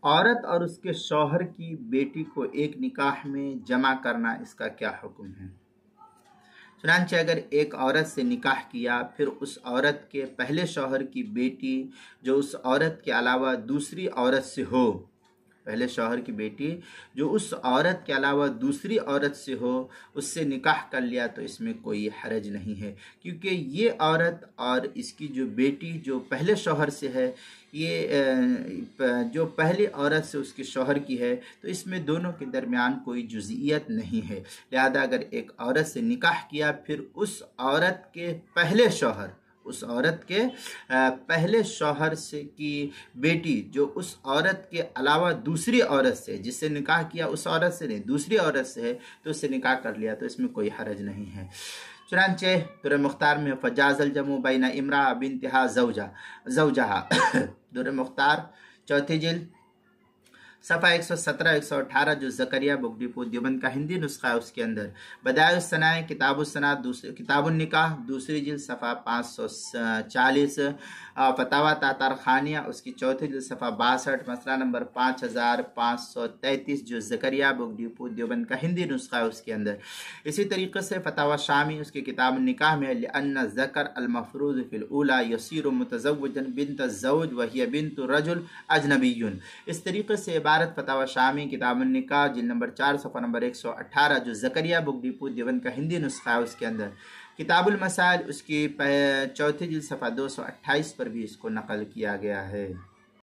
عورت اور اس کے شوہر کی بیٹی کو ایک نکاح میں جمع کرنا، اس کا کیا حکم ہے؟ چنانچہ اگر ایک عورت سے نکاح کیا، پھر اس عورت کے پہلے شوہر کی بیٹی جو اس عورت کے علاوہ دوسری عورت سے ہو، پہلے شوہر کی بیٹی جو اس عورت کے علاوہ دوسری عورت سے ہو، اس سے نکاح کر لیا تو اس میں کوئی حرج نہیں ہے، کیونکہ یہ عورت اور اس کی جو بیٹی جو پہلے شوہر سے ہے، یہ جو پہلی عورت سے اس کے شوہر کی ہے، تو اس میں دونوں کے درمیان کوئی جزئیت نہیں ہے۔ لہذا اگر ایک عورت سے نکاح کیا، پھر اس عورت کے پہلے شوہر، اس عورت کے پہلے شوہر سے کی بیٹی جو اس عورت کے علاوہ دوسری عورت سے، جس سے نکاح کیا اس عورت سے نہیں دوسری عورت سے ہے، تو اس سے نکاح کر لیا تو اس میں کوئی حرج نہیں ہے۔ چنانچہ در مختار میں فجاز الجمع بین امرأ بنتہا زوجہا در مختار چوتھی جلد صفحہ 117 118 جو زکریا بک ڈپو دیوبند کا ہندی نسخہ ہے، اس کے اندر بدائع الثناء کتاب الصناع کتاب النکاح دوسری جلد صفحہ 540 فتاوی تاتار خانیہ اس کی چوتھی جلد صفحہ 62 مسئلہ نمبر 5533 جو زکریا بک ڈپو دیوبند کا ہندی نسخہ ہے، اس کے اندر اسی طریقے سے فتاوی شامی اس کی کتاب النکاح میں لأن الذکر المفروض فی الاولی یصیر متزوجا بنت الزوج وہی بنت رجل اجنبی، اس طریقے سے عبارت فتاوی شامی کتاب النکاح جلد نمبر 4 صفحہ نمبر 118 جو زکریا بک ڈپو دیوبند کا ہندی نسخہ ہے، اس کے اندر کتاب المسائل اس کی چوتھی جلد صفحہ 228 پر بھی اس کو نقل کیا گیا ہے۔